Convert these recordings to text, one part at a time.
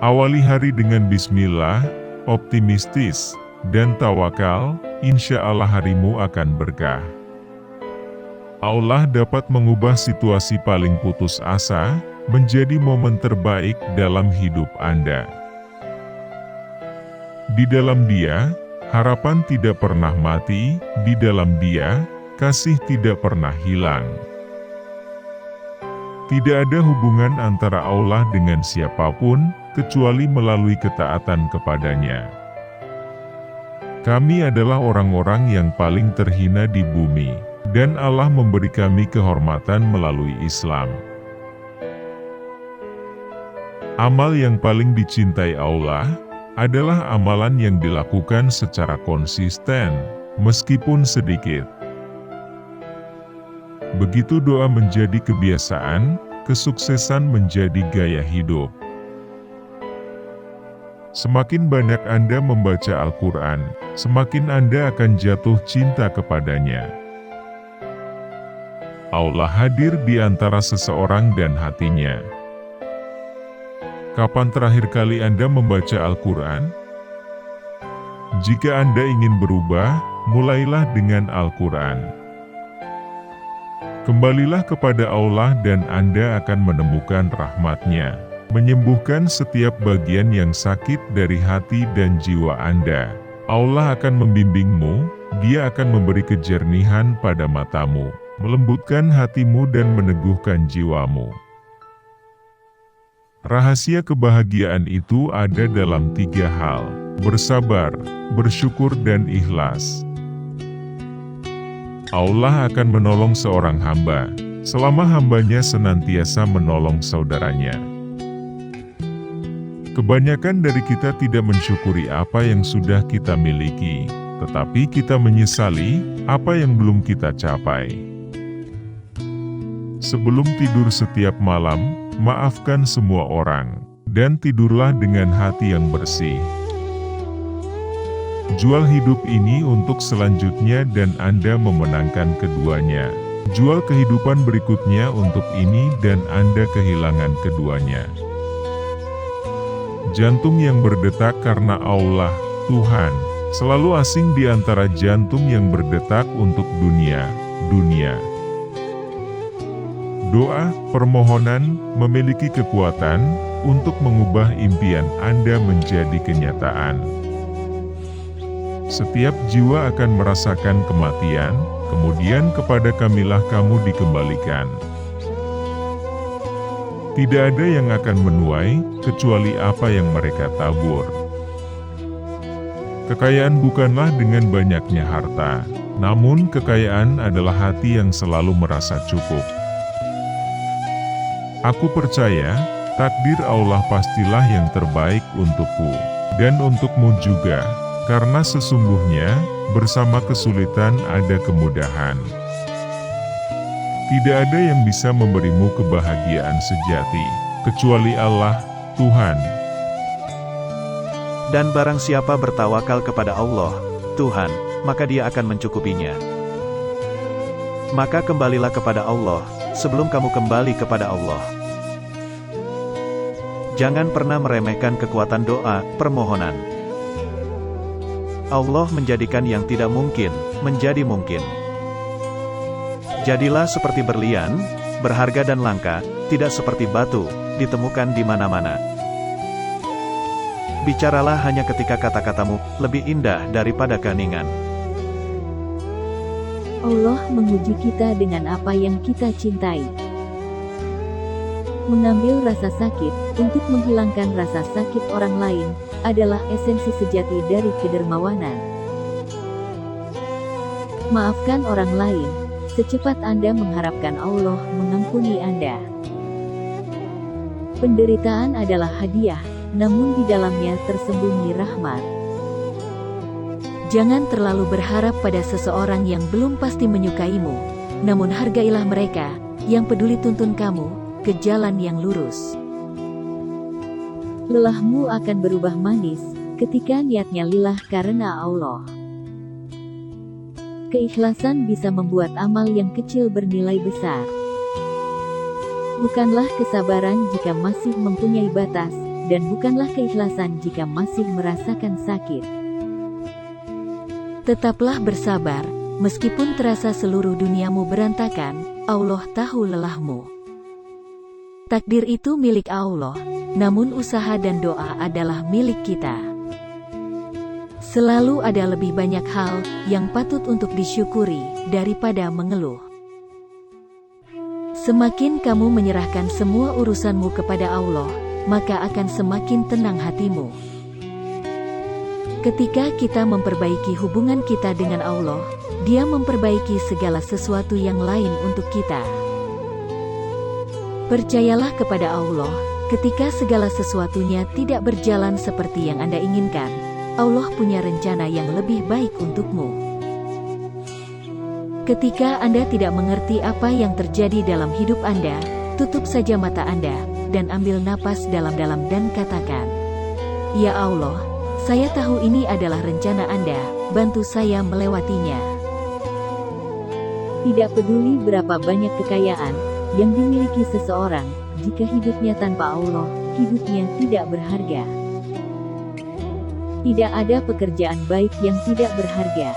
Awali hari dengan bismillah, optimistis, dan tawakal, insya Allah harimu akan berkah. Allah dapat mengubah situasi paling putus asa, menjadi momen terbaik dalam hidup Anda. Di dalam Dia, harapan tidak pernah mati, di dalam Dia, kasih tidak pernah hilang. Tidak ada hubungan antara Allah dengan siapapun, kecuali melalui ketaatan kepadanya. Kami adalah orang-orang yang paling terhina di bumi, dan Allah memberi kami kehormatan melalui Islam. Amal yang paling dicintai Allah adalah amalan yang dilakukan secara konsisten, meskipun sedikit. Begitu doa menjadi kebiasaan, kesuksesan menjadi gaya hidup. Semakin banyak Anda membaca Al-Quran, semakin Anda akan jatuh cinta kepadanya. Allah hadir di antara seseorang dan hatinya. Kapan terakhir kali Anda membaca Al-Quran? Jika Anda ingin berubah, mulailah dengan Al-Quran. Kembalilah kepada Allah dan Anda akan menemukan rahmat-Nya, menyembuhkan setiap bagian yang sakit dari hati dan jiwa Anda. Allah akan membimbingmu, Dia akan memberi kejernihan pada matamu, melembutkan hatimu dan meneguhkan jiwamu. Rahasia kebahagiaan itu ada dalam 3 hal: bersabar, bersyukur dan ikhlas. Allah akan menolong seorang hamba, selama hambanya senantiasa menolong saudaranya. Kebanyakan dari kita tidak mensyukuri apa yang sudah kita miliki, tetapi kita menyesali apa yang belum kita capai. Sebelum tidur setiap malam, maafkan semua orang, dan tidurlah dengan hati yang bersih. Jual hidup ini untuk selanjutnya dan Anda memenangkan keduanya. Jual kehidupan berikutnya untuk ini dan Anda kehilangan keduanya. Jantung yang berdetak karena Allah, Tuhan, selalu asing di antara jantung yang berdetak untuk dunia. Doa, permohonan, memiliki kekuatan untuk mengubah impian Anda menjadi kenyataan. Setiap jiwa akan merasakan kematian, kemudian kepada Kamilah kamu dikembalikan. Tidak ada yang akan menuai, kecuali apa yang mereka tabur. Kekayaan bukanlah dengan banyaknya harta, namun kekayaan adalah hati yang selalu merasa cukup. Aku percaya, takdir Allah pastilah yang terbaik untukku, dan untukmu juga, karena sesungguhnya, bersama kesulitan ada kemudahan. Tidak ada yang bisa memberimu kebahagiaan sejati, kecuali Allah, Tuhan. Dan barang siapa bertawakal kepada Allah, Tuhan, maka Dia akan mencukupinya. Maka kembalilah kepada Allah, sebelum kamu kembali kepada Allah. Jangan pernah meremehkan kekuatan doa, permohonan. Allah menjadikan yang tidak mungkin, menjadi mungkin. Jadilah seperti berlian, berharga dan langka, tidak seperti batu, ditemukan di mana-mana. Bicaralah hanya ketika kata-katamu lebih indah daripada keheningan. Allah menguji kita dengan apa yang kita cintai. Mengambil rasa sakit, untuk menghilangkan rasa sakit orang lain, adalah esensi sejati dari kedermawanan. Maafkan orang lain, secepat Anda mengharapkan Allah mengampuni Anda. Penderitaan adalah hadiah, namun di dalamnya tersembunyi rahmat. Jangan terlalu berharap pada seseorang yang belum pasti menyukaimu, namun hargailah mereka, yang peduli tuntun kamu ke jalan yang lurus. Lelahmu akan berubah manis, ketika niatnya lillah karena Allah. Keikhlasan bisa membuat amal yang kecil bernilai besar. Bukanlah kesabaran jika masih mempunyai batas, dan bukanlah keikhlasan jika masih merasakan sakit. Tetaplah bersabar, meskipun terasa seluruh duniamu berantakan, Allah tahu lelahmu. Takdir itu milik Allah, namun usaha dan doa adalah milik kita. Selalu ada lebih banyak hal yang patut untuk disyukuri daripada mengeluh. Semakin kamu menyerahkan semua urusanmu kepada Allah, maka akan semakin tenang hatimu. Ketika kita memperbaiki hubungan kita dengan Allah, Dia memperbaiki segala sesuatu yang lain untuk kita. Percayalah kepada Allah, ketika segala sesuatunya tidak berjalan seperti yang Anda inginkan, Allah punya rencana yang lebih baik untukmu. Ketika Anda tidak mengerti apa yang terjadi dalam hidup Anda, tutup saja mata Anda, dan ambil napas dalam-dalam dan katakan, "Ya Allah, saya tahu ini adalah rencana Anda, bantu saya melewatinya." Tidak peduli berapa banyak kekayaan yang dimiliki seseorang, jika hidupnya tanpa Allah, hidupnya tidak berharga. Tidak ada pekerjaan baik yang tidak berharga.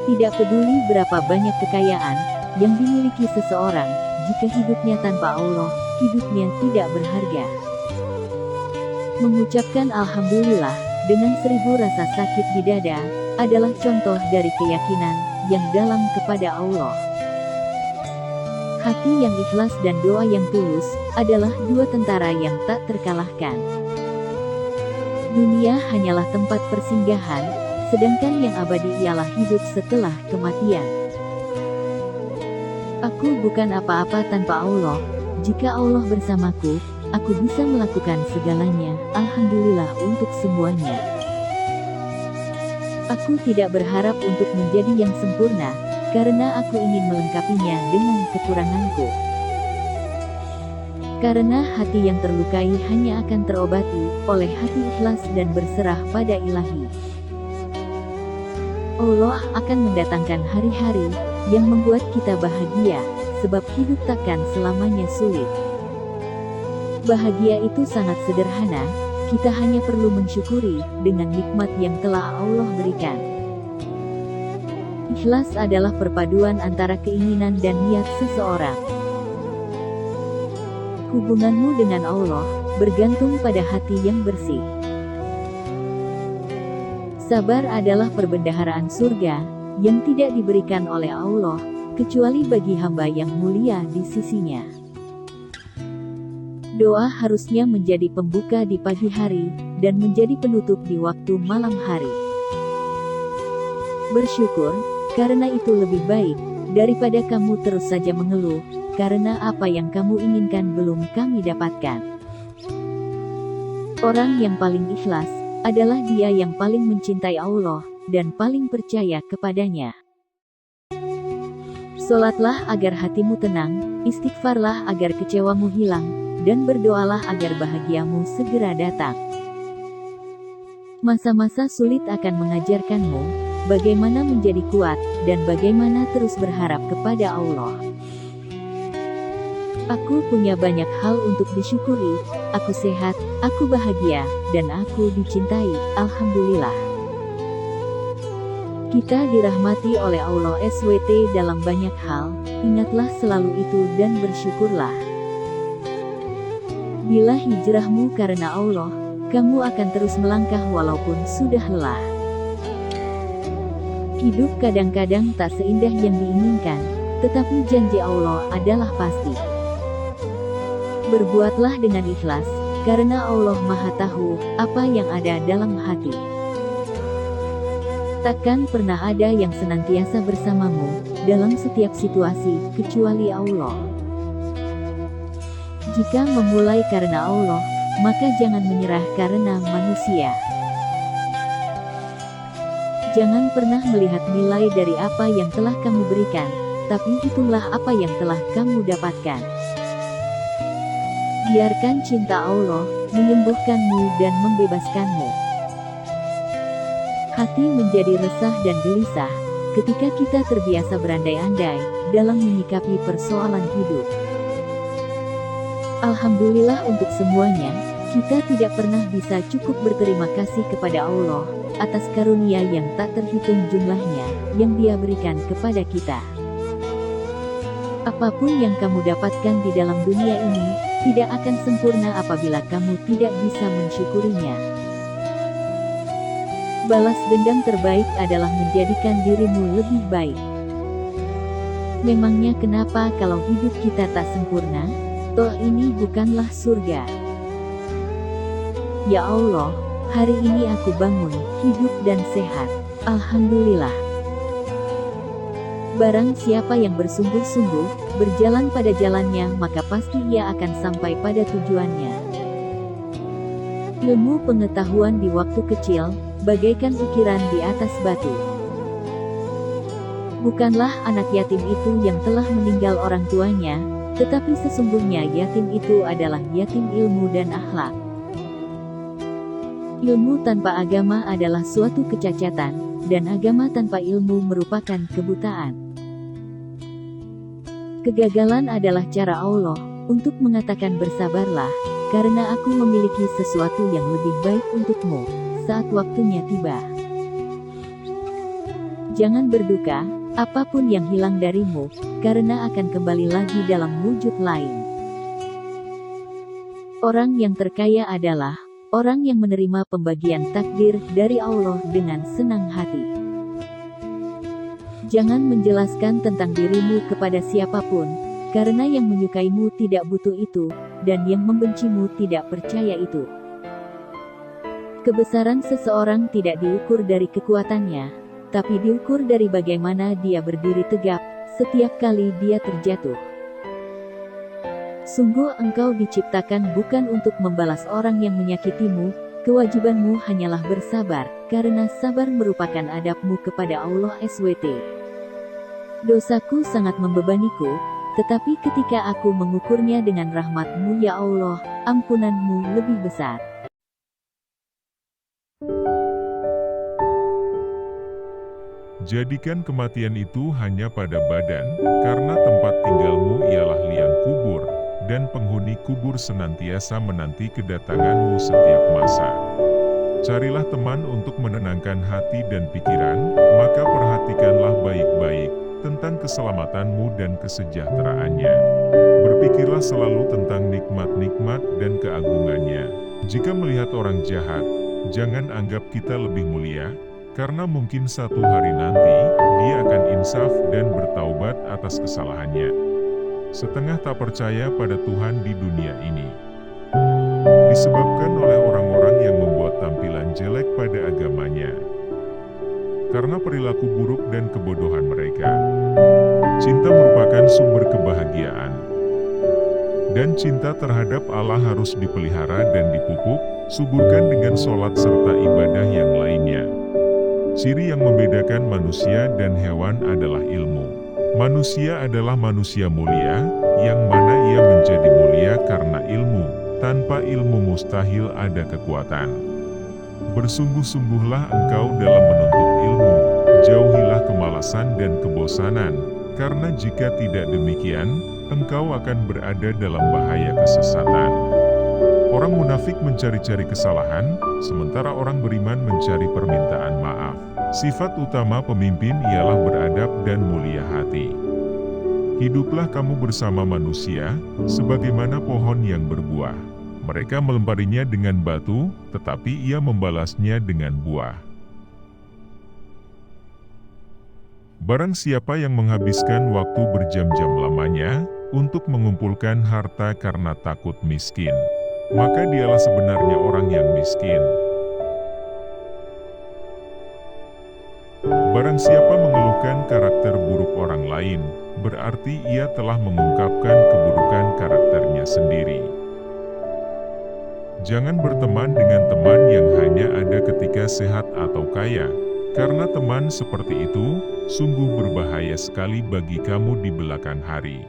Tidak peduli berapa banyak kekayaan yang dimiliki seseorang, jika hidupnya tanpa Allah, hidupnya tidak berharga. Mengucapkan Alhamdulillah dengan 1000 rasa sakit di dada adalah contoh dari keyakinan yang dalam kepada Allah. Hati yang ikhlas dan doa yang tulus adalah dua tentara yang tak terkalahkan. Dunia hanyalah tempat persinggahan, sedangkan yang abadi ialah hidup setelah kematian. Aku bukan apa-apa tanpa Allah. Jika Allah bersamaku, aku bisa melakukan segalanya. Alhamdulillah untuk semuanya. Aku tidak berharap untuk menjadi yang sempurna, karena aku ingin melengkapinya dengan kekuranganku. Karena hati yang terlukai hanya akan terobati oleh hati ikhlas dan berserah pada Ilahi. Allah akan mendatangkan hari-hari yang membuat kita bahagia, sebab hidup takkan selamanya sulit. Bahagia itu sangat sederhana, kita hanya perlu mensyukuri dengan nikmat yang telah Allah berikan. Ikhlas adalah perpaduan antara keinginan dan niat seseorang. Hubunganmu dengan Allah bergantung pada hati yang bersih. Sabar adalah perbendaharaan surga yang tidak diberikan oleh Allah kecuali bagi hamba yang mulia di sisinya. Doa harusnya menjadi pembuka di pagi hari dan menjadi penutup di waktu malam hari. Bersyukur, karena itu lebih baik daripada kamu terus saja mengeluh, karena apa yang kamu inginkan belum kami dapatkan. Orang yang paling ikhlas adalah dia yang paling mencintai Allah dan paling percaya kepadanya. Sholatlah agar hatimu tenang, istighfarlah agar kecewamu hilang, dan berdoalah agar bahagiamu segera datang. Masa-masa sulit akan mengajarkanmu bagaimana menjadi kuat dan bagaimana terus berharap kepada Allah. Aku punya banyak hal untuk disyukuri, aku sehat, aku bahagia, dan aku dicintai, Alhamdulillah. Kita dirahmati oleh Allah SWT dalam banyak hal, ingatlah selalu itu dan bersyukurlah. Bila hijrahmu karena Allah, kamu akan terus melangkah walaupun sudah lelah. Hidup kadang-kadang tak seindah yang diinginkan, tetapi janji Allah adalah pasti. Berbuatlah dengan ikhlas, karena Allah Maha Tahu apa yang ada dalam hati. Takkan pernah ada yang senantiasa bersamamu dalam setiap situasi, kecuali Allah. Jika memulai karena Allah, maka jangan menyerah karena manusia. Jangan pernah melihat nilai dari apa yang telah kamu berikan, tapi hitunglah apa yang telah kamu dapatkan. Biarkan cinta Allah menyembuhkanmu dan membebaskanmu. Hati menjadi resah dan gelisah ketika kita terbiasa berandai-andai dalam menyikapi persoalan hidup. Alhamdulillah untuk semuanya, kita tidak pernah bisa cukup berterima kasih kepada Allah atas karunia yang tak terhitung jumlahnya yang Dia berikan kepada kita. Apapun yang kamu dapatkan di dalam dunia ini, tidak akan sempurna apabila kamu tidak bisa mensyukurinya. Balas dendam terbaik adalah menjadikan dirimu lebih baik. Memangnya kenapa kalau hidup kita tak sempurna? Toh ini bukanlah surga. Ya Allah, hari ini aku bangun, hidup dan sehat. Alhamdulillah. Barang siapa yang bersungguh-sungguh, berjalan pada jalannya, maka pasti ia akan sampai pada tujuannya. Ilmu pengetahuan di waktu kecil, bagaikan ukiran di atas batu. Bukanlah anak yatim itu yang telah meninggal orang tuanya, tetapi sesungguhnya yatim itu adalah yatim ilmu dan akhlak. Ilmu tanpa agama adalah suatu kecacatan, dan agama tanpa ilmu merupakan kebutaan. Kegagalan adalah cara Allah untuk mengatakan bersabarlah, karena aku memiliki sesuatu yang lebih baik untukmu saat waktunya tiba. Jangan berduka, apapun yang hilang darimu, karena akan kembali lagi dalam wujud lain. Orang yang terkaya adalah orang yang menerima pembagian takdir dari Allah dengan senang hati. Jangan menjelaskan tentang dirimu kepada siapapun, karena yang menyukaimu tidak butuh itu, dan yang membencimu tidak percaya itu. Kebesaran seseorang tidak diukur dari kekuatannya, tapi diukur dari bagaimana dia berdiri tegap setiap kali dia terjatuh. Sungguh engkau diciptakan bukan untuk membalas orang yang menyakitimu, kewajibanmu hanyalah bersabar, karena sabar merupakan adabmu kepada Allah SWT. Dosaku sangat membebaniku, tetapi ketika aku mengukurnya dengan rahmat-Mu ya Allah, ampunan-Mu lebih besar. Jadikan kematian itu hanya pada badan, karena tempat tinggalmu ialah liang kubur, dan penghuni kubur senantiasa menanti kedatanganmu setiap masa. Carilah teman untuk menenangkan hati dan pikiran, maka perhatikanlah baik-baik tentang keselamatanmu dan kesejahteraannya. Berpikirlah selalu tentang nikmat-nikmat dan keagungannya. Jika melihat orang jahat, jangan anggap kita lebih mulia, karena mungkin satu hari nanti, dia akan insaf dan bertaubat atas kesalahannya. Setengah tak percaya pada Tuhan di dunia ini, disebabkan oleh orang-orang yang membuat tampilan jelek pada agamanya, karena perilaku buruk dan kebodohan mereka. Cinta merupakan sumber kebahagiaan, dan cinta terhadap Allah harus dipelihara dan dipupuk, suburkan dengan sholat serta ibadah yang lainnya. Ciri yang membedakan manusia dan hewan adalah ilmu. Manusia adalah manusia mulia, yang mana ia menjadi mulia karena ilmu. Tanpa ilmu mustahil ada kekuatan. Bersungguh-sungguhlah engkau dalam menuntut ilmu, jauhilah kemalasan dan kebosanan, karena jika tidak demikian, engkau akan berada dalam bahaya kesesatan. Orang munafik mencari-cari kesalahan, sementara orang beriman mencari permintaan maaf. Sifat utama pemimpin ialah beradab dan mulia hati. Hiduplah kamu bersama manusia, sebagaimana pohon yang berbuah. Mereka melemparinya dengan batu, tetapi ia membalasnya dengan buah. Barang siapa yang menghabiskan waktu berjam-jam lamanya untuk mengumpulkan harta karena takut miskin, maka dialah sebenarnya orang yang miskin. Barang siapa mengeluhkan karakter buruk orang lain, berarti ia telah mengungkapkan keburukan karakternya sendiri. Jangan berteman dengan teman yang hanya ada ketika sehat atau kaya, karena teman seperti itu sungguh berbahaya sekali bagi kamu di belakang hari.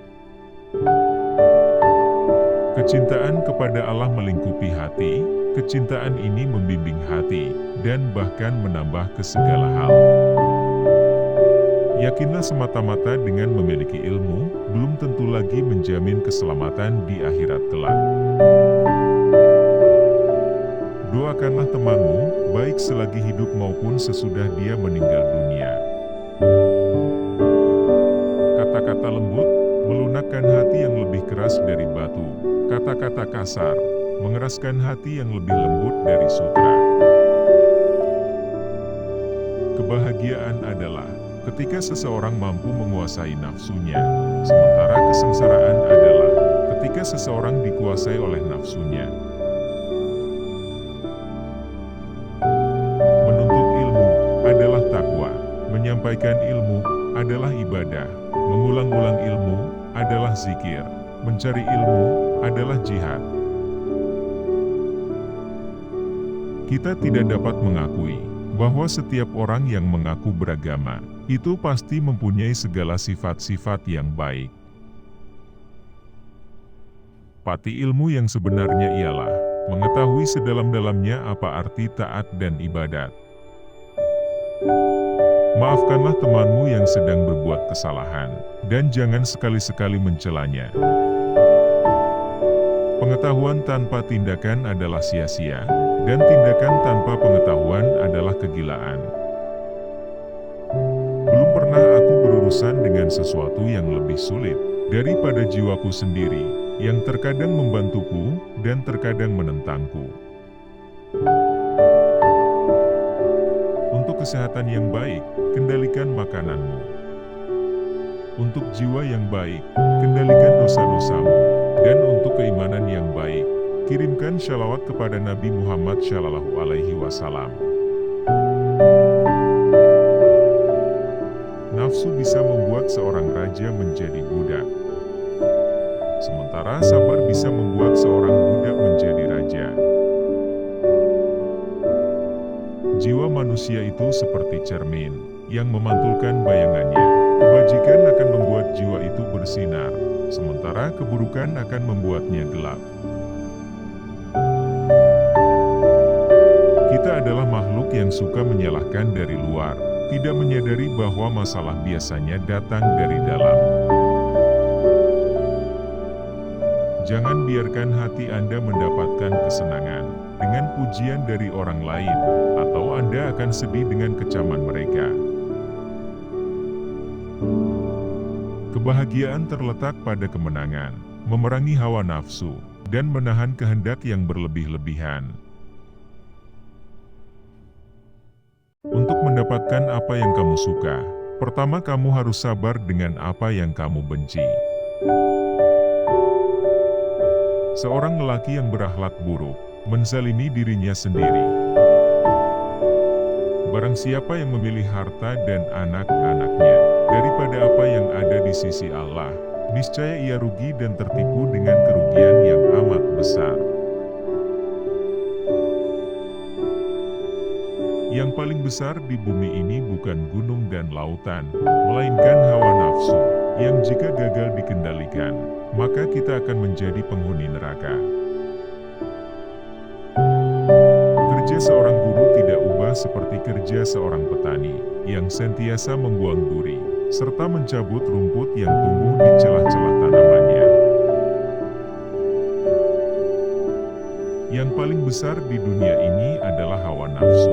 Kecintaan kepada Allah melingkupi hati, kecintaan ini membimbing hati, dan bahkan menambah ke segala hal. Yakinlah semata-mata dengan memiliki ilmu, belum tentu lagi menjamin keselamatan di akhirat kelak. Doakanlah temanmu, baik selagi hidup maupun sesudah dia meninggal dunia. Kata-kata lembut, melunakkan hati yang lebih keras dari batu. Kata-kata kasar, mengeraskan hati yang lebih lembut dari sutra. Kebahagiaan adalah ketika seseorang mampu menguasai nafsunya, sementara kesengsaraan adalah ketika seseorang dikuasai oleh nafsunya. Menuntut ilmu adalah takwa, menyampaikan ilmu adalah ibadah, mengulang-ulang ilmu adalah zikir, mencari ilmu adalah jihad. Kita tidak dapat mengakui bahwa setiap orang yang mengaku beragama itu pasti mempunyai segala sifat-sifat yang baik. Pati ilmu yang sebenarnya ialah mengetahui sedalam-dalamnya apa arti taat dan ibadat. Maafkanlah temanmu yang sedang berbuat kesalahan, dan jangan sekali-sekali mencelanya. Pengetahuan tanpa tindakan adalah sia-sia, dan tindakan tanpa pengetahuan adalah kegilaan. Belum pernah aku berurusan dengan sesuatu yang lebih sulit daripada jiwaku sendiri, yang terkadang membantuku dan terkadang menentangku. Untuk kesehatan yang baik, kendalikan makananmu. Untuk jiwa yang baik, kendalikan dosa-dosamu. Dan untuk keimanan yang baik, kirimkan shalawat kepada Nabi Muhammad SAW. Nafsu bisa membuat seorang raja menjadi budak, sementara sabar bisa membuat seorang budak menjadi raja. Jiwa manusia itu seperti cermin yang memantulkan bayangannya. Kebajikan akan membuat jiwa itu bersinar, sementara keburukan akan membuatnya gelap. Kita adalah makhluk yang suka menyalahkan dari luar, tidak menyadari bahwa masalah biasanya datang dari dalam. Jangan biarkan hati Anda mendapatkan kesenangan dengan pujian dari orang lain, atau Anda akan sedih dengan kecaman mereka. Kebahagiaan terletak pada kemenangan, memerangi hawa nafsu, dan menahan kehendak yang berlebih-lebihan. Untuk mendapatkan apa yang kamu suka, pertama kamu harus sabar dengan apa yang kamu benci. Seorang lelaki yang berakhlak buruk, menzalimi dirinya sendiri. Barang siapa yang memilih harta dan anak-anaknya daripada apa yang ada di sisi Allah, niscaya ia rugi dan tertipu dengan kerugian yang amat besar. Yang paling besar di bumi ini bukan gunung dan lautan, melainkan hawa nafsu, yang jika gagal dikendalikan, maka kita akan menjadi penghuni neraka. Kerja seorang guru tidak ubah seperti kerja seorang petani, yang sentiasa membuang duri, serta mencabut rumput yang tumbuh di celah-celah tanamannya. Yang paling besar di dunia ini adalah hawa nafsu.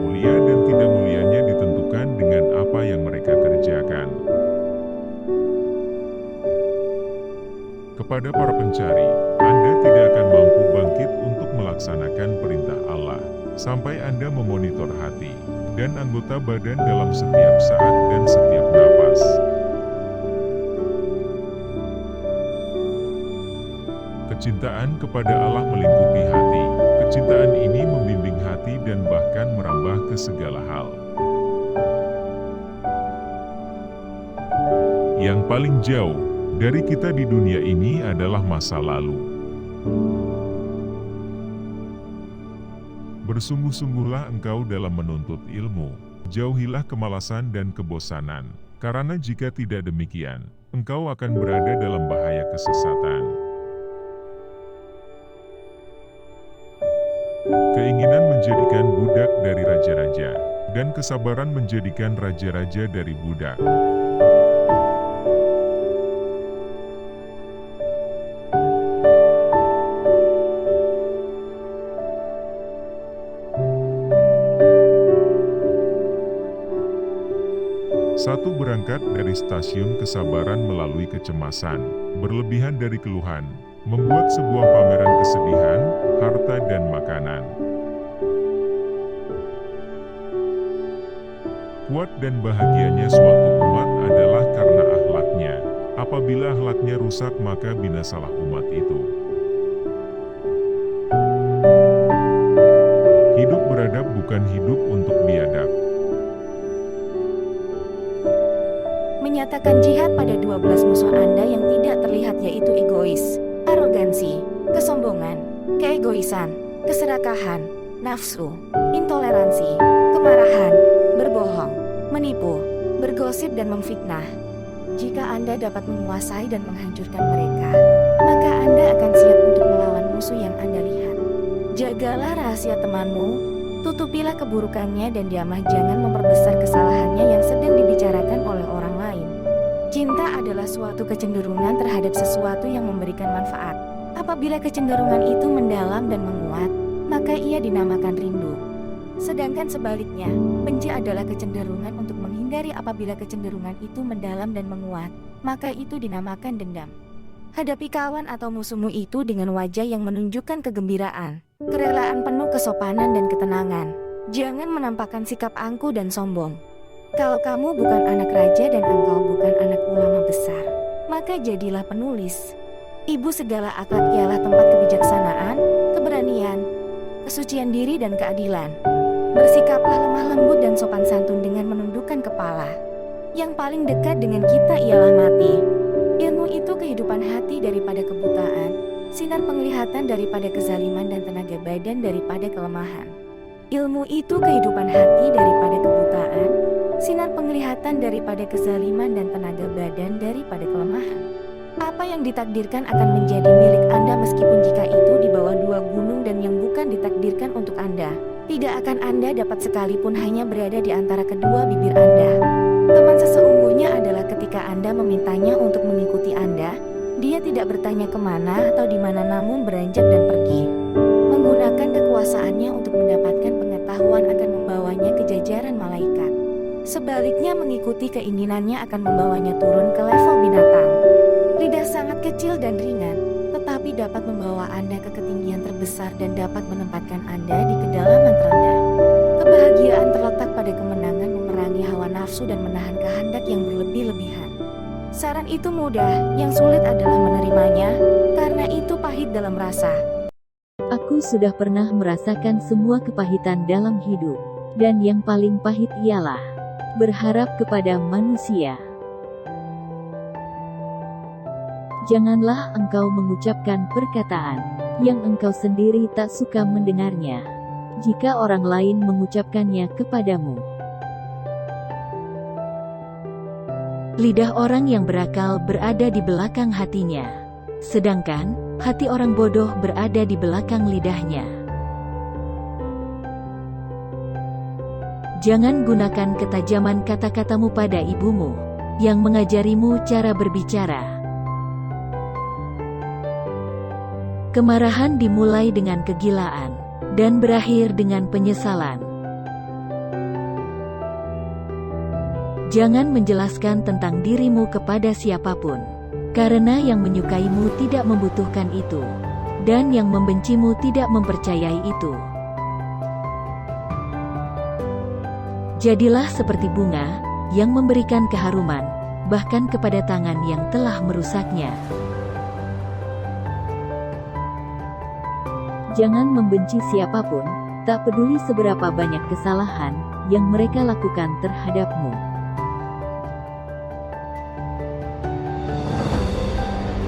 Mulia dan tidak mulianya ditentukan dengan apa yang mereka kerjakan. Kepada para pencari, Anda tidak akan mampu bangkit untuk melaksanakan perintah Allah, sampai Anda memonitor hati dan anggota badan dalam setiap saat dan setiap napas. Kecintaan kepada Allah melingkupi hati. Kecintaan ini membimbing hati dan bahkan merambah ke segala hal. Yang paling jauh dari kita di dunia ini adalah masa lalu. Bersungguh-sungguhlah engkau dalam menuntut ilmu, jauhilah kemalasan dan kebosanan, karena jika tidak demikian, engkau akan berada dalam bahaya kesesatan. Keinginan menjadikan budak dari raja-raja, dan kesabaran menjadikan raja-raja dari budak. Satu, berangkat dari stasiun kesabaran melalui kecemasan, berlebihan dari keluhan, membuat sebuah pameran kesedihan, harta dan makanan. Kuat dan bahagianya suatu umat adalah karena akhlaknya. Apabila akhlaknya rusak maka binasalah umat itu. Hidup beradab bukan hidup untuk biadab. Menyatakan jihad pada 12 musuh Anda yang tidak terlihat, yaitu egois, arogansi, kesombongan, keegoisan, keserakahan, nafsu, intoleransi, kemarahan, berbohong, menipu, bergosip dan memfitnah. Jika Anda dapat menguasai dan menghancurkan mereka, maka Anda akan siap untuk melawan musuh yang Anda lihat. Jagalah rahasia temanmu, tutupilah keburukannya dan diamlah jangan memperbesar kesalahannya yang sedang dibicarakan oleh orang lain. Cinta adalah suatu kecenderungan terhadap sesuatu yang memberikan manfaat. Apabila kecenderungan itu mendalam dan menguat, maka ia dinamakan rindu. Sedangkan sebaliknya, benci adalah kecenderungan untuk menghindari. Apabila kecenderungan itu mendalam dan menguat, maka itu dinamakan dendam. Hadapi kawan atau musuhmu itu dengan wajah yang menunjukkan kegembiraan, kerelaan penuh kesopanan dan ketenangan. Jangan menampakkan sikap angkuh dan sombong. Kalau kamu bukan anak raja dan engkau bukan anak ulama besar, maka jadilah penulis. Ibu segala akhlak ialah tempat kebijaksanaan, keberanian, kesucian diri dan keadilan. Bersikaplah lemah lembut dan sopan santun dengan menundukkan kepala. Yang paling dekat dengan kita ialah mati. Ilmu itu kehidupan hati daripada kebutaan, sinar penglihatan daripada kezaliman dan tenaga badan daripada kelemahan. Ilmu itu kehidupan hati daripada kebutaan, sinar penglihatan daripada kezaliman dan tenaga badan daripada kelemahan. Apa yang ditakdirkan akan menjadi milik Anda meskipun jika itu di bawah 2 gunung, dan yang bukan ditakdirkan untuk Anda tidak akan Anda dapat sekalipun hanya berada di antara kedua bibir Anda. Teman sesungguhnya adalah ketika Anda memintanya untuk mengikuti Anda, dia tidak bertanya kemana atau di mana, namun beranjak dan pergi. Menggunakan kekuasaannya untuk mendapatkan pengetahuan akan membawanya ke jajaran malaikat. Sebaliknya, mengikuti keinginannya akan membawanya turun ke level binatang. Lidah sangat kecil dan ringan, tetapi dapat membawa Anda ke ketinggian terbesar dan dapat menempatkan Anda di kedalaman terendah. Kebahagiaan terletak pada kemenangan memerangi hawa nafsu dan menahan kehendak yang berlebih-lebihan. Saran itu mudah, yang sulit adalah menerimanya, karena itu pahit dalam rasa. Aku sudah pernah merasakan semua kepahitan dalam hidup, dan yang paling pahit ialah berharap kepada manusia. Janganlah engkau mengucapkan perkataan yang engkau sendiri tak suka mendengarnya, jika orang lain mengucapkannya kepadamu. Lidah orang yang berakal berada di belakang hatinya, sedangkan hati orang bodoh berada di belakang lidahnya. Jangan gunakan ketajaman kata-katamu pada ibumu, yang mengajarimu cara berbicara. Kemarahan dimulai dengan kegilaan, dan berakhir dengan penyesalan. Jangan menjelaskan tentang dirimu kepada siapapun, karena yang menyukaimu tidak membutuhkan itu, dan yang membencimu tidak mempercayai itu. Jadilah seperti bunga, yang memberikan keharuman, bahkan kepada tangan yang telah merusaknya. Jangan membenci siapapun, tak peduli seberapa banyak kesalahan yang mereka lakukan terhadapmu.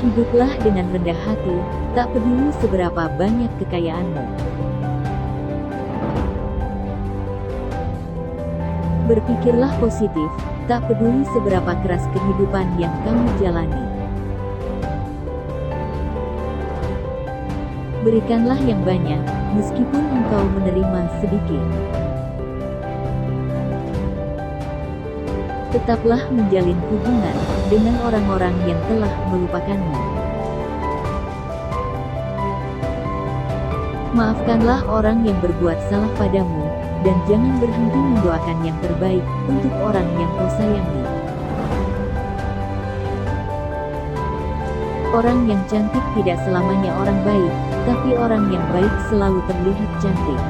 Hiduplah dengan rendah hati, tak peduli seberapa banyak kekayaanmu. Berpikirlah positif, tak peduli seberapa keras kehidupan yang kamu jalani. Berikanlah yang banyak, meskipun engkau menerima sedikit. Tetaplah menjalin hubungan dengan orang-orang yang telah melupakanmu. Maafkanlah orang yang berbuat salah padamu, dan jangan berhenti mendoakan yang terbaik untuk orang yang kau sayangi. Orang yang cantik tidak selamanya orang baik, tapi orang yang baik selalu terlihat cantik.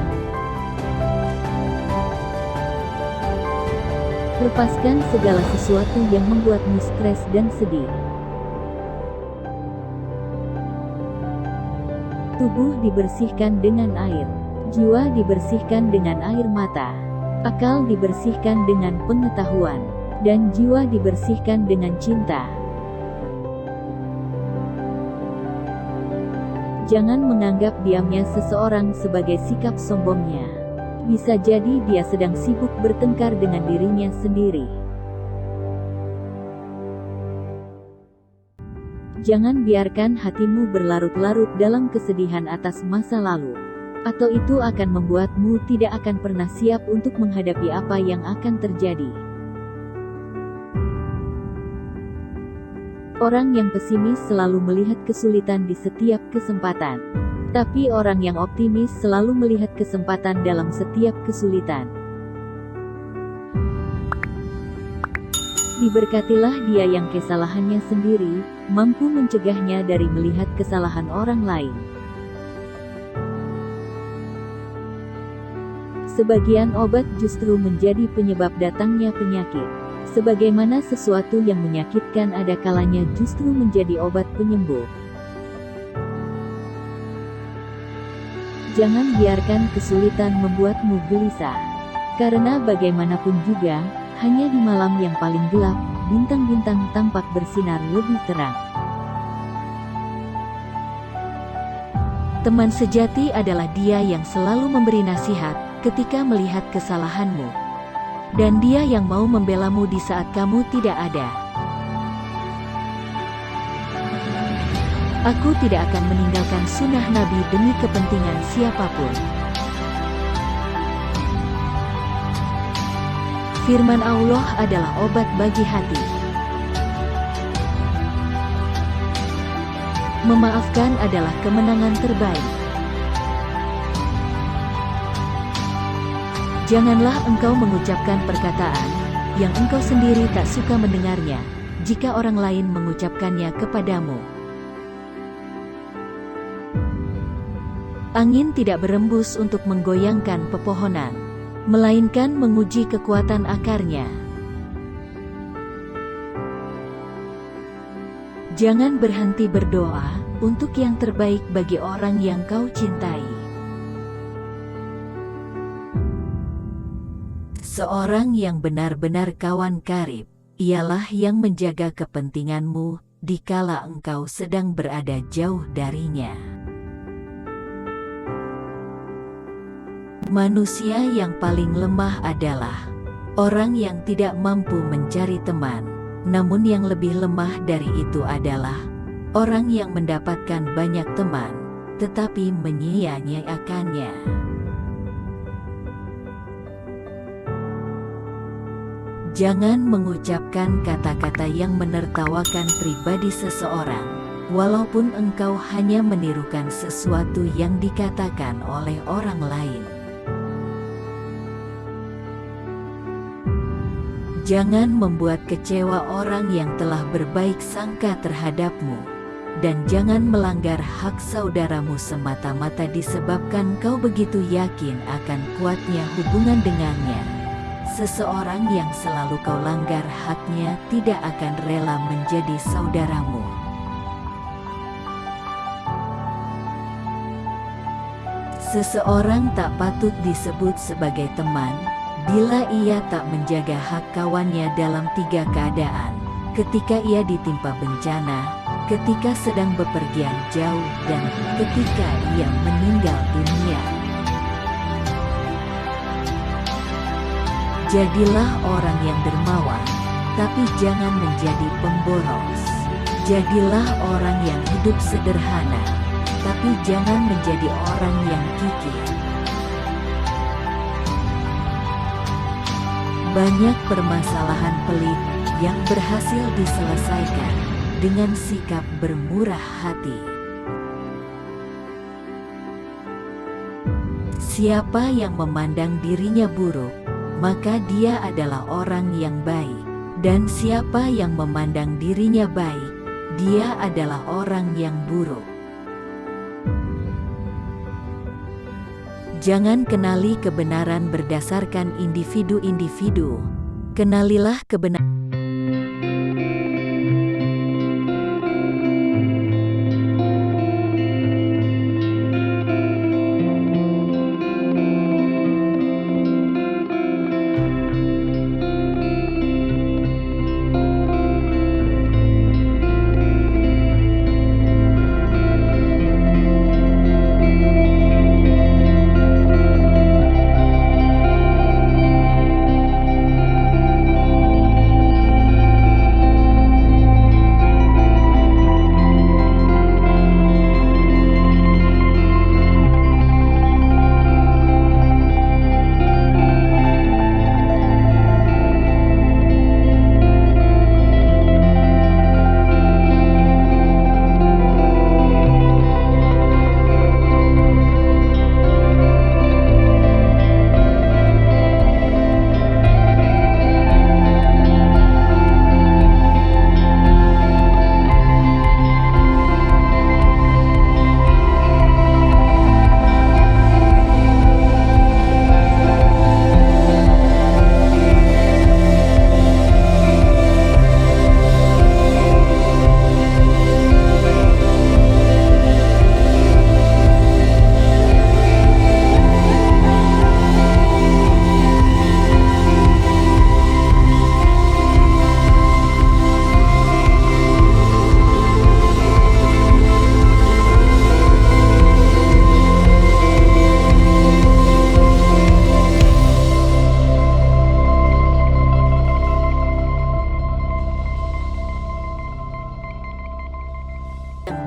Lepaskan segala sesuatu yang membuatmu stres dan sedih. Tubuh dibersihkan dengan air, jiwa dibersihkan dengan air mata, akal dibersihkan dengan pengetahuan, dan jiwa dibersihkan dengan cinta. Jangan menganggap diamnya seseorang sebagai sikap sombongnya. Bisa jadi dia sedang sibuk bertengkar dengan dirinya sendiri. Jangan biarkan hatimu berlarut-larut dalam kesedihan atas masa lalu, atau itu akan membuatmu tidak akan pernah siap untuk menghadapi apa yang akan terjadi. Orang yang pesimis selalu melihat kesulitan di setiap kesempatan. Tapi orang yang optimis selalu melihat kesempatan dalam setiap kesulitan. Diberkatilah dia yang kesalahannya sendiri, mampu mencegahnya dari melihat kesalahan orang lain. Sebagian obat justru menjadi penyebab datangnya penyakit. Sebagaimana sesuatu yang menyakitkan ada kalanya justru menjadi obat penyembuh. Jangan biarkan kesulitan membuatmu gelisah. Karena bagaimanapun juga, hanya di malam yang paling gelap, bintang-bintang tampak bersinar lebih terang. Teman sejati adalah dia yang selalu memberi nasihat ketika melihat kesalahanmu. Dan dia yang mau membelamu di saat kamu tidak ada. Aku tidak akan meninggalkan sunnah Nabi demi kepentingan siapapun. Firman Allah adalah obat bagi hati. Memaafkan adalah kemenangan terbaik. Janganlah engkau mengucapkan perkataan yang engkau sendiri tak suka mendengarnya, jika orang lain mengucapkannya kepadamu. Angin tidak berembus untuk menggoyangkan pepohonan, melainkan menguji kekuatan akarnya. Jangan berhenti berdoa untuk yang terbaik bagi orang yang kau cintai. Seorang yang benar-benar kawan karib, ialah yang menjaga kepentinganmu dikala engkau sedang berada jauh darinya. Manusia yang paling lemah adalah orang yang tidak mampu mencari teman, namun yang lebih lemah dari itu adalah orang yang mendapatkan banyak teman, tetapi menyia-nyiakannya. Jangan mengucapkan kata-kata yang menertawakan pribadi seseorang, walaupun engkau hanya menirukan sesuatu yang dikatakan oleh orang lain. Jangan membuat kecewa orang yang telah berbaik sangka terhadapmu, dan jangan melanggar hak saudaramu semata-mata disebabkan kau begitu yakin akan kuatnya hubungan dengannya. Seseorang yang selalu kau langgar haknya tidak akan rela menjadi saudaramu. Seseorang tak patut disebut sebagai teman bila ia tak menjaga hak kawannya dalam 3 keadaan: ketika ia ditimpa bencana, ketika sedang bepergian jauh, dan ketika ia meninggal dunia. Jadilah orang yang dermawan, tapi jangan menjadi pemboros. Jadilah orang yang hidup sederhana, tapi jangan menjadi orang yang kikir. Banyak permasalahan pelik yang berhasil diselesaikan dengan sikap bermurah hati. Siapa yang memandang dirinya buruk, maka dia adalah orang yang baik. Dan siapa yang memandang dirinya baik, dia adalah orang yang buruk. Jangan kenali kebenaran berdasarkan individu-individu. Kenalilah kebenaran.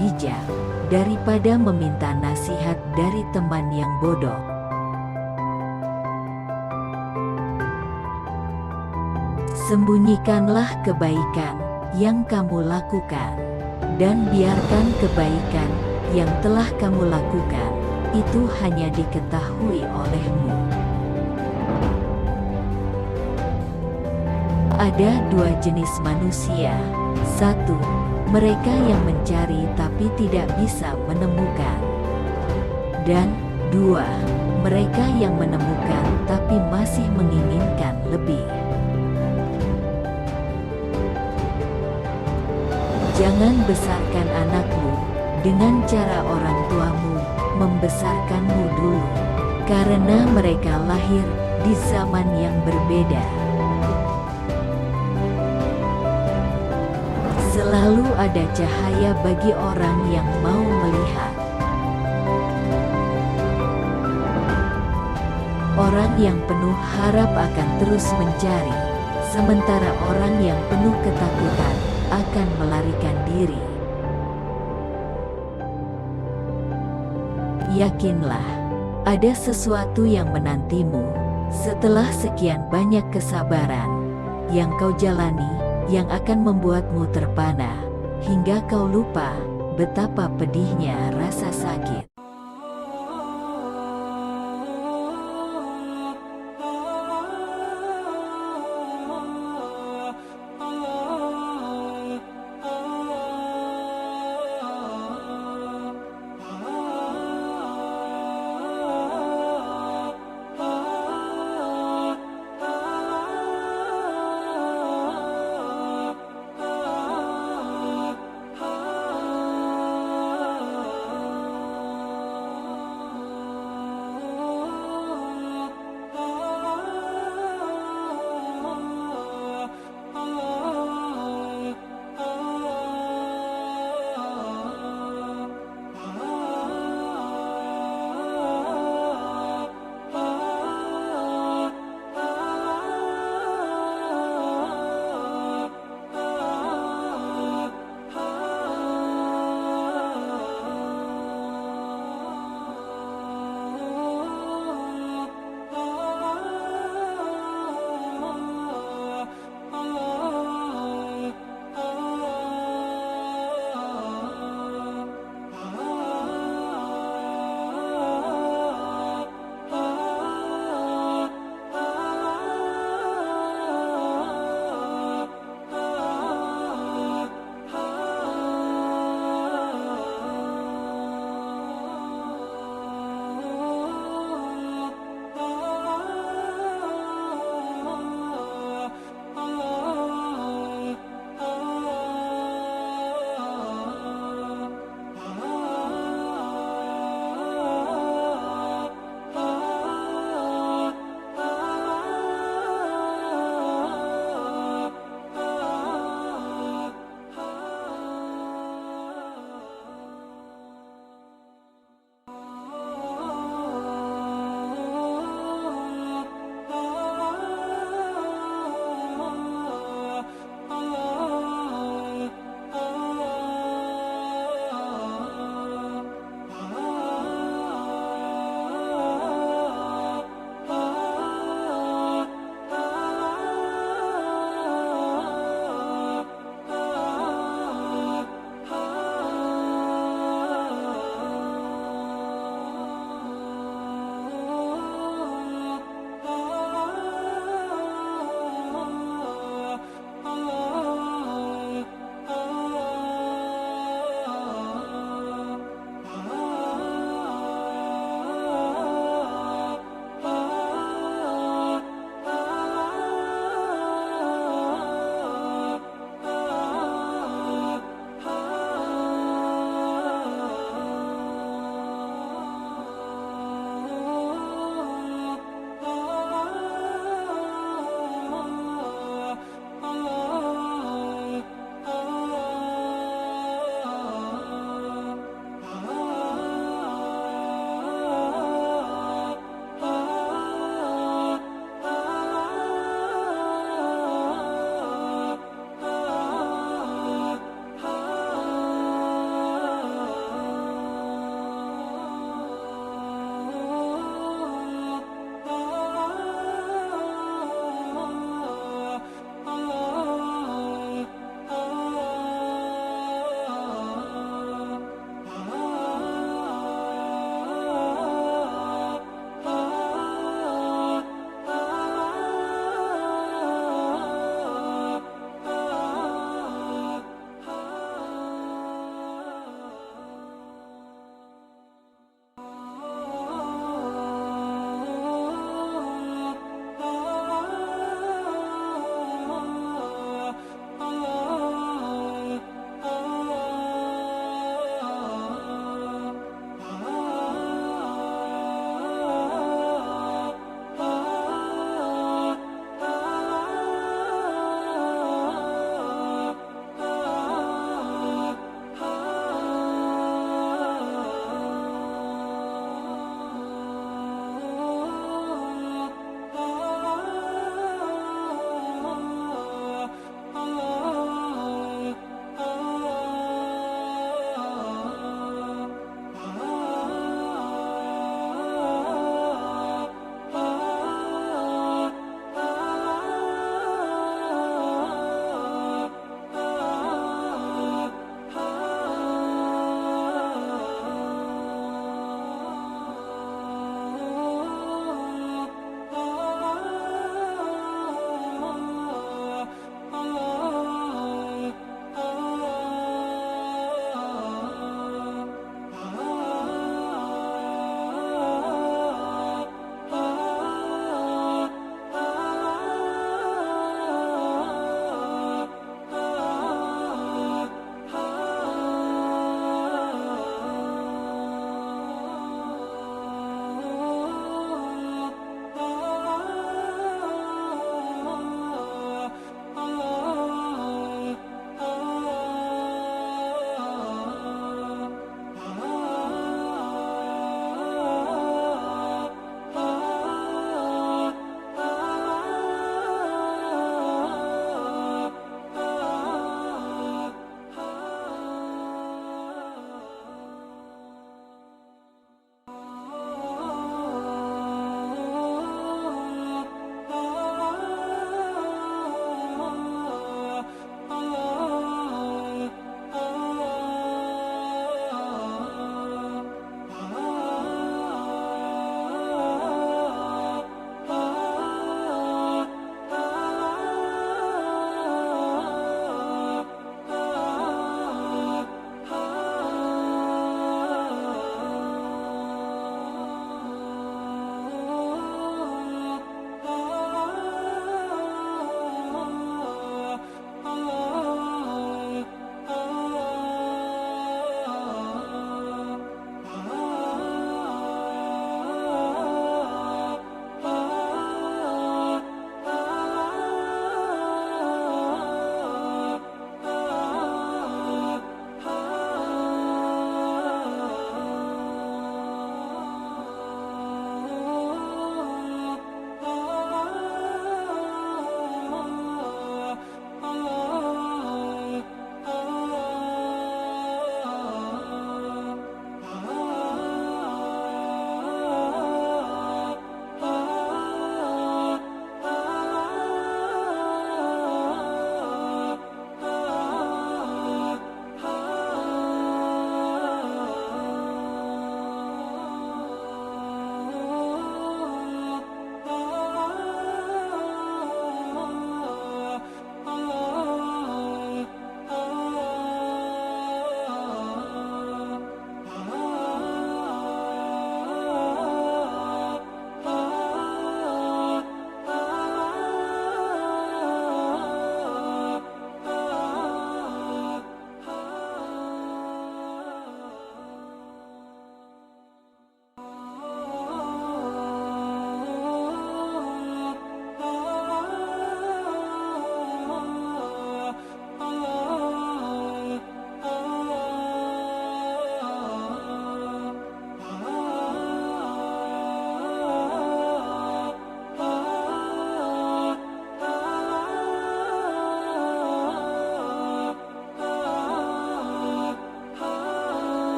Bijak daripada meminta nasihat dari teman yang bodoh. Sembunyikanlah kebaikan yang kamu lakukan, dan biarkan kebaikan yang telah kamu lakukan itu hanya diketahui olehmu. Ada dua jenis manusia. Satu, mereka yang mencari tapi tidak bisa menemukan. Dan dua, mereka yang menemukan tapi masih menginginkan lebih. Jangan besarkan anakmu dengan cara orang tuamu membesarkanmu dulu, karena mereka lahir di zaman yang berbeda. Selalu ada cahaya bagi orang yang mau melihat. Orang yang penuh harap akan terus mencari, sementara orang yang penuh ketakutan akan melarikan diri. Yakinlah, ada sesuatu yang menantimu setelah sekian banyak kesabaran yang kau jalani, yang akan membuatmu terpana hingga kau lupa betapa pedihnya rasa sakit.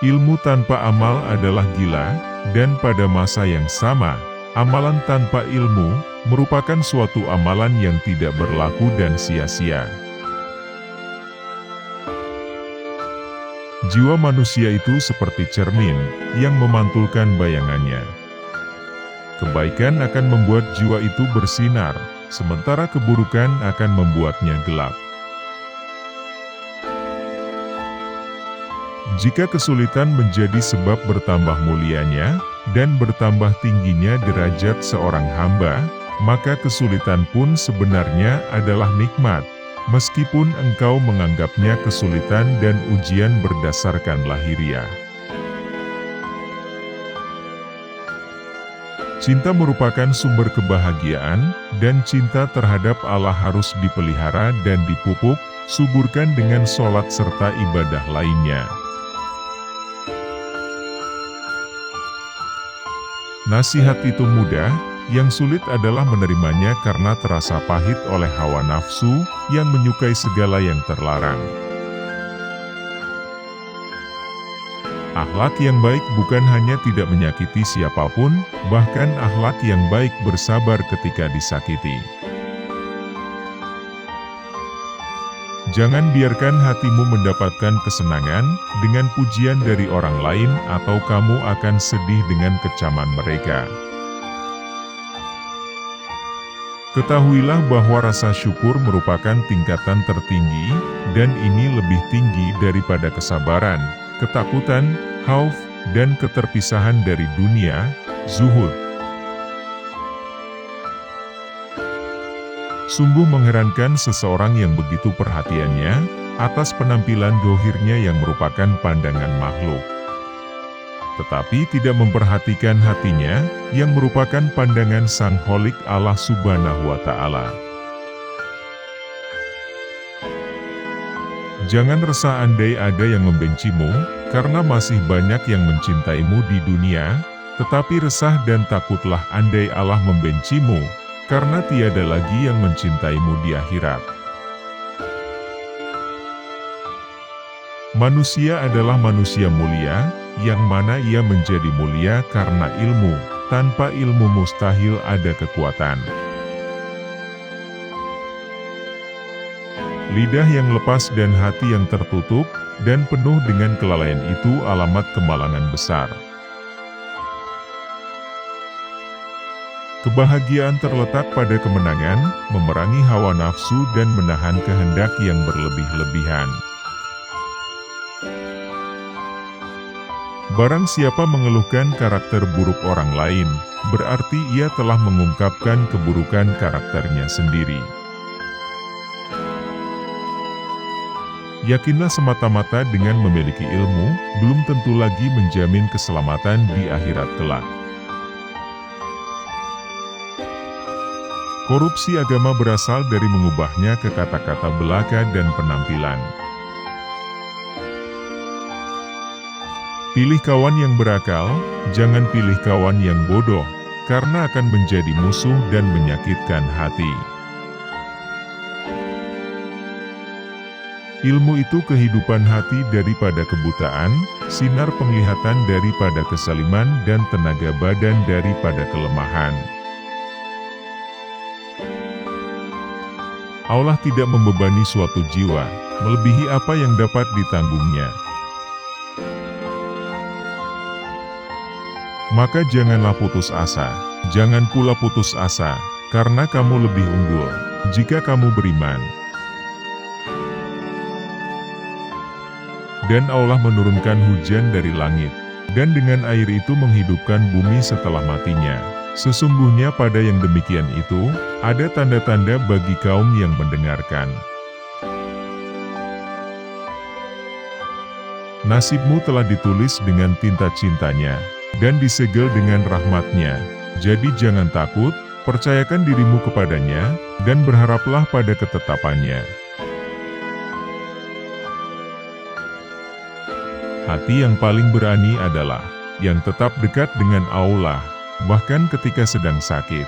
Ilmu tanpa amal adalah gila, dan pada masa yang sama, amalan tanpa ilmu merupakan suatu amalan yang tidak berlaku dan sia-sia. Jiwa manusia itu seperti cermin yang memantulkan bayangannya. Kebaikan akan membuat jiwa itu bersinar, sementara keburukan akan membuatnya gelap. Jika kesulitan menjadi sebab bertambah mulianya dan bertambah tingginya derajat seorang hamba, maka kesulitan pun sebenarnya adalah nikmat, meskipun engkau menganggapnya kesulitan dan ujian berdasarkan lahiriah. Cinta merupakan sumber kebahagiaan, dan cinta terhadap Allah harus dipelihara dan dipupuk, suburkan dengan sholat serta ibadah lainnya. Nasihat itu mudah, yang sulit adalah menerimanya karena terasa pahit oleh hawa nafsu yang menyukai segala yang terlarang. Akhlak yang baik bukan hanya tidak menyakiti siapapun, bahkan akhlak yang baik bersabar ketika disakiti. Jangan biarkan hatimu mendapatkan kesenangan dengan pujian dari orang lain atau kamu akan sedih dengan kecaman mereka. Ketahuilah bahwa rasa syukur merupakan tingkatan tertinggi, dan ini lebih tinggi daripada kesabaran, ketakutan, khauf, dan keterpisahan dari dunia, zuhud. Sungguh mengherankan seseorang yang begitu perhatiannya atas penampilan dohirnya yang merupakan pandangan makhluk, tetapi tidak memperhatikan hatinya yang merupakan pandangan Sang Kholik Allah Subhanahu wa Ta'ala. Jangan resah andai ada yang membencimu, karena masih banyak yang mencintaimu di dunia, tetapi resah dan takutlah andai Allah membencimu, karena tiada lagi yang mencintaimu di akhirat. Manusia adalah manusia mulia, yang mana ia menjadi mulia karena ilmu. Tanpa ilmu mustahil ada kekuatan. Lidah yang lepas dan hati yang tertutup, dan penuh dengan kelalaian itu alamat kemalangan besar. Kebahagiaan terletak pada kemenangan, memerangi hawa nafsu dan menahan kehendak yang berlebih-lebihan. Barang siapa mengeluhkan karakter buruk orang lain, berarti ia telah mengungkapkan keburukan karakternya sendiri. Yakinlah semata-mata dengan memiliki ilmu, belum tentu lagi menjamin keselamatan di akhirat kelak. Korupsi agama berasal dari mengubahnya ke kata-kata belaka dan penampilan. Pilih kawan yang berakal, jangan pilih kawan yang bodoh, karena akan menjadi musuh dan menyakitkan hati. Ilmu itu kehidupan hati daripada kebutaan, sinar penglihatan daripada kesaliman, dan tenaga badan daripada kelemahan. Allah tidak membebani suatu jiwa, melebihi apa yang dapat ditanggungnya. Maka janganlah putus asa, jangan pula putus asa, karena kamu lebih unggul, jika kamu beriman. Dan Allah menurunkan hujan dari langit, dan dengan air itu menghidupkan bumi setelah matinya. Sesungguhnya pada yang demikian itu, ada tanda-tanda bagi kaum yang mendengarkan. Nasibmu telah ditulis dengan tinta cintanya, dan disegel dengan rahmatnya. Jadi jangan takut, percayakan dirimu kepadanya, dan berharaplah pada ketetapannya. Hati yang paling berani adalah yang tetap dekat dengan Allah, bahkan ketika sedang sakit.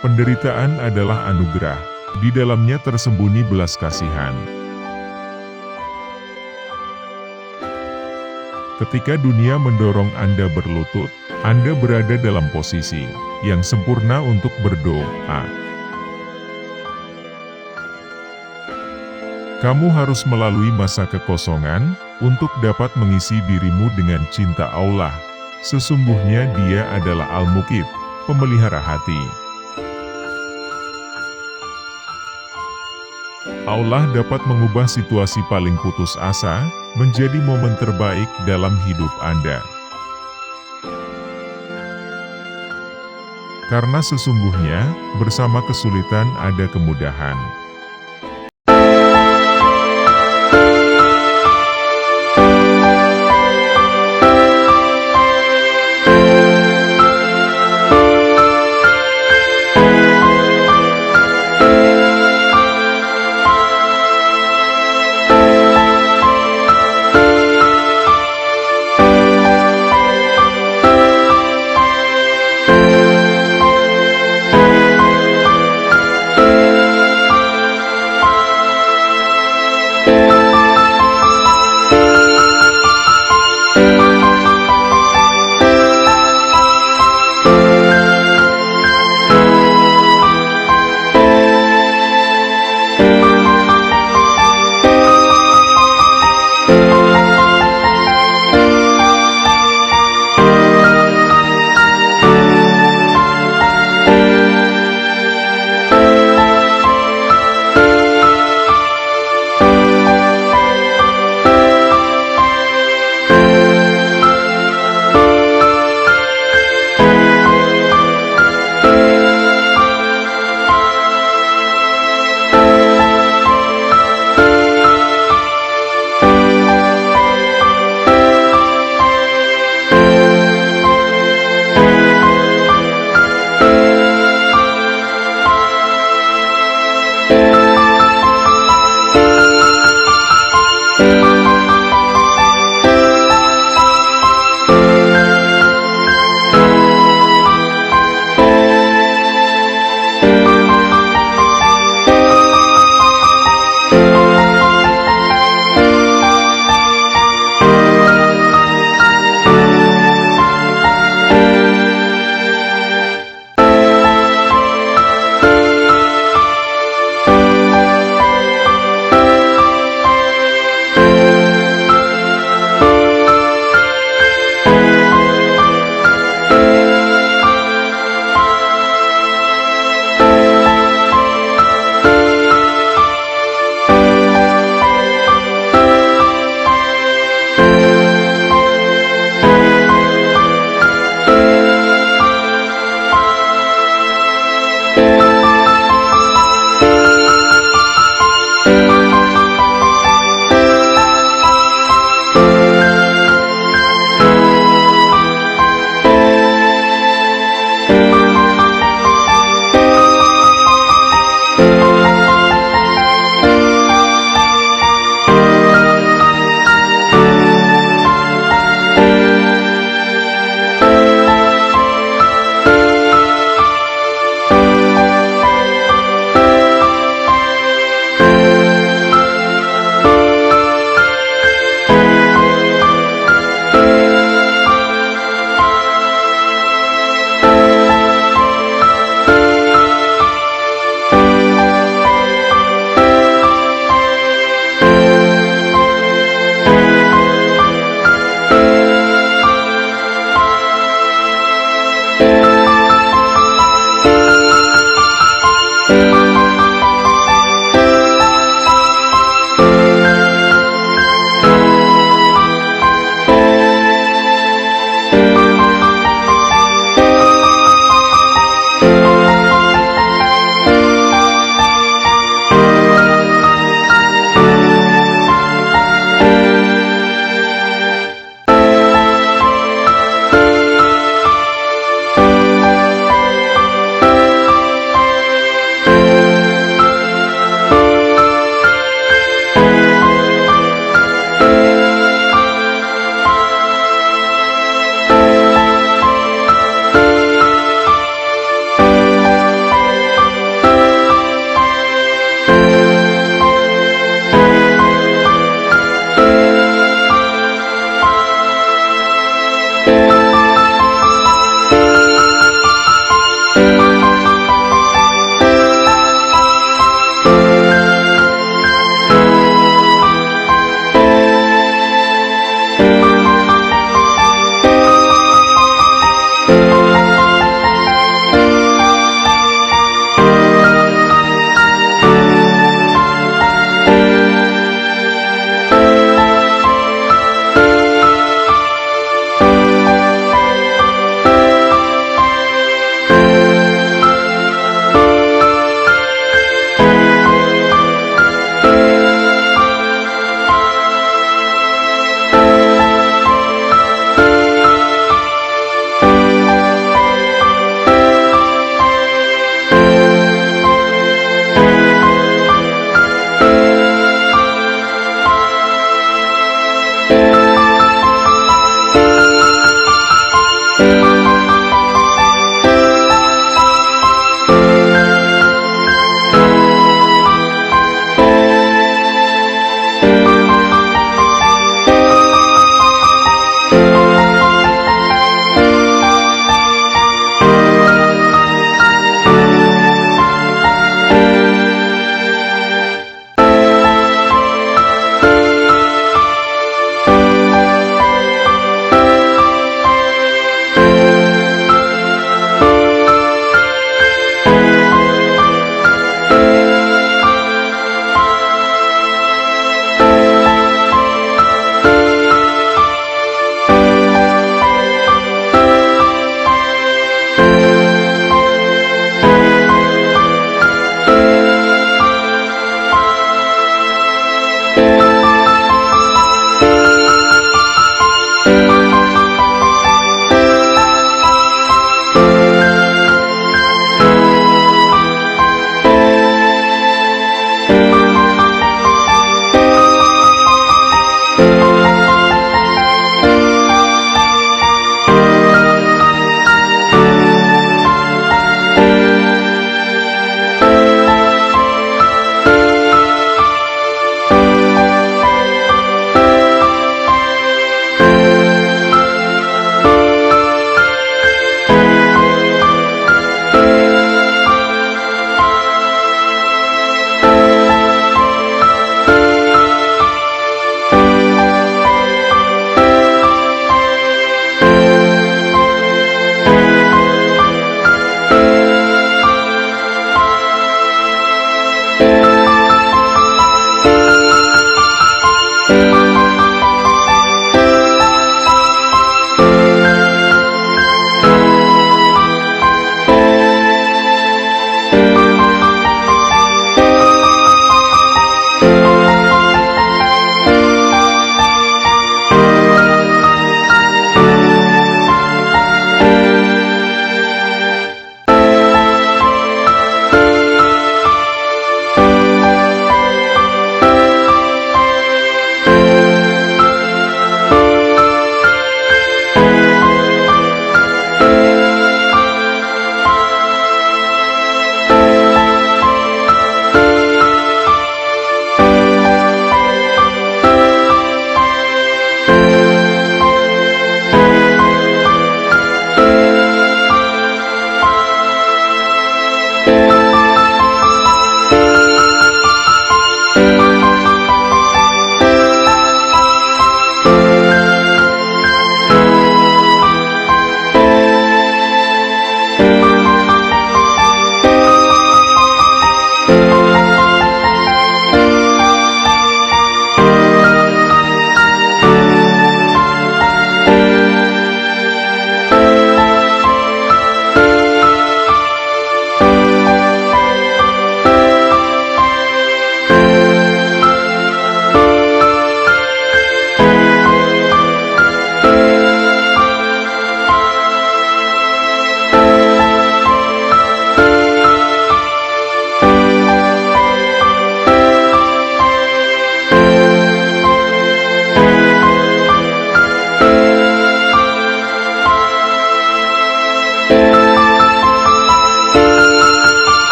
Penderitaan adalah anugerah, di dalamnya tersembunyi belas kasihan. Ketika dunia mendorong Anda berlutut, Anda berada dalam posisi yang sempurna untuk berdoa. Kamu harus melalui masa kekosongan untuk dapat mengisi dirimu dengan cinta Allah. Sesungguhnya Dia adalah Al-Muqit, pemelihara hati. Allah dapat mengubah situasi paling putus asa menjadi momen terbaik dalam hidup Anda. Karena sesungguhnya, bersama kesulitan ada kemudahan.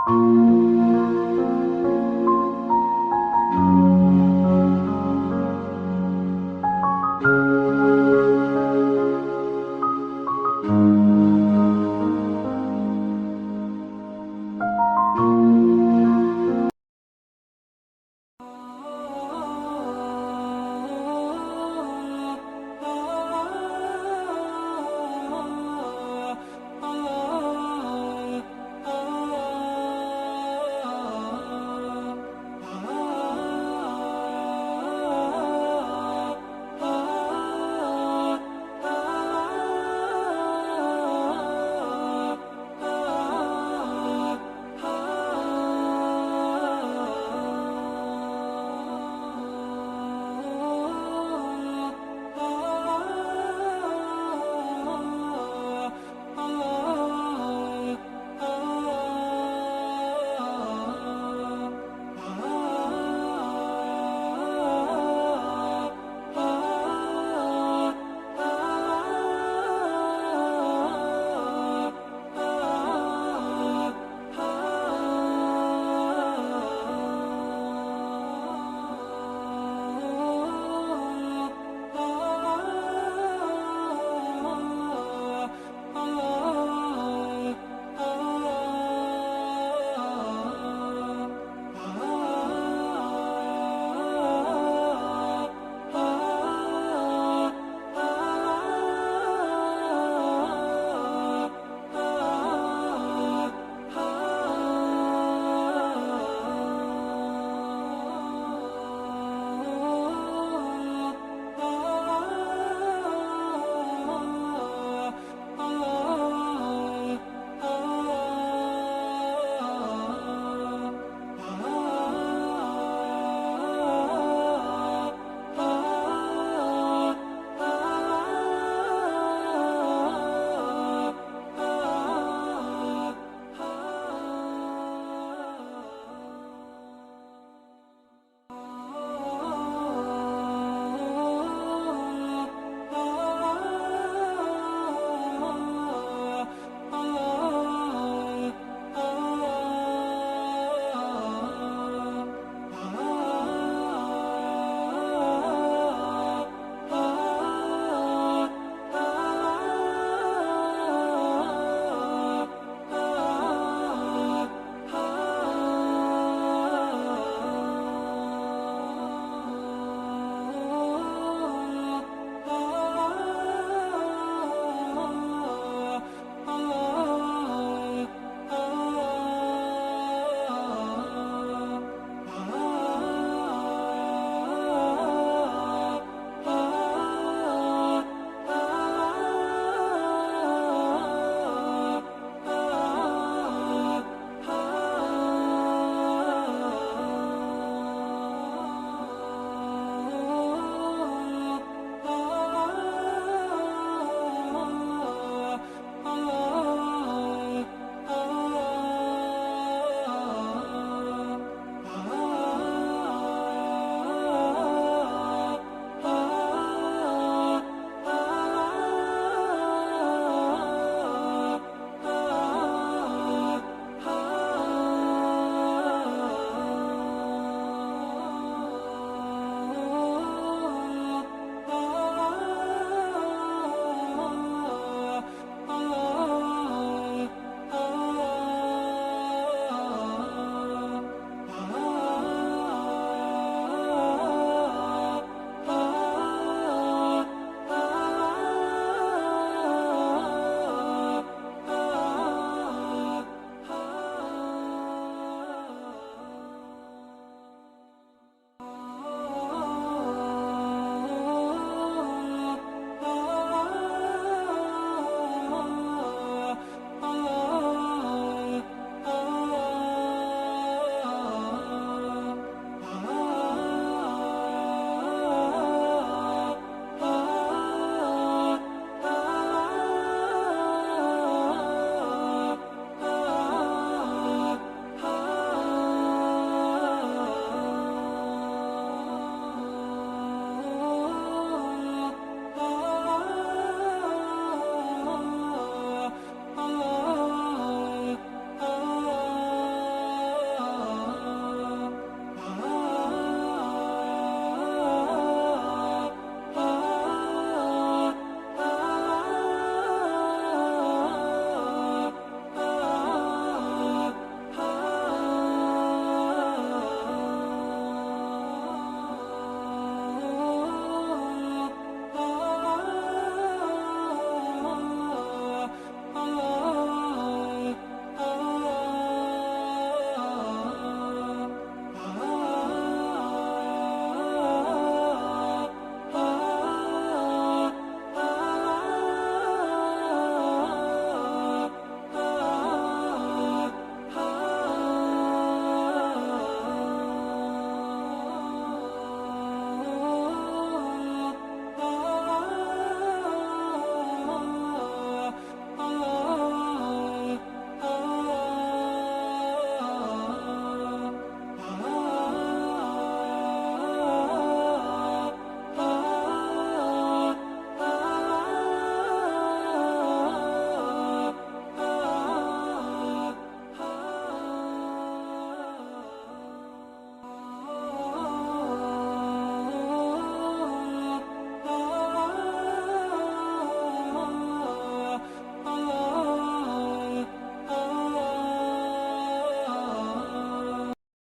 Thank you.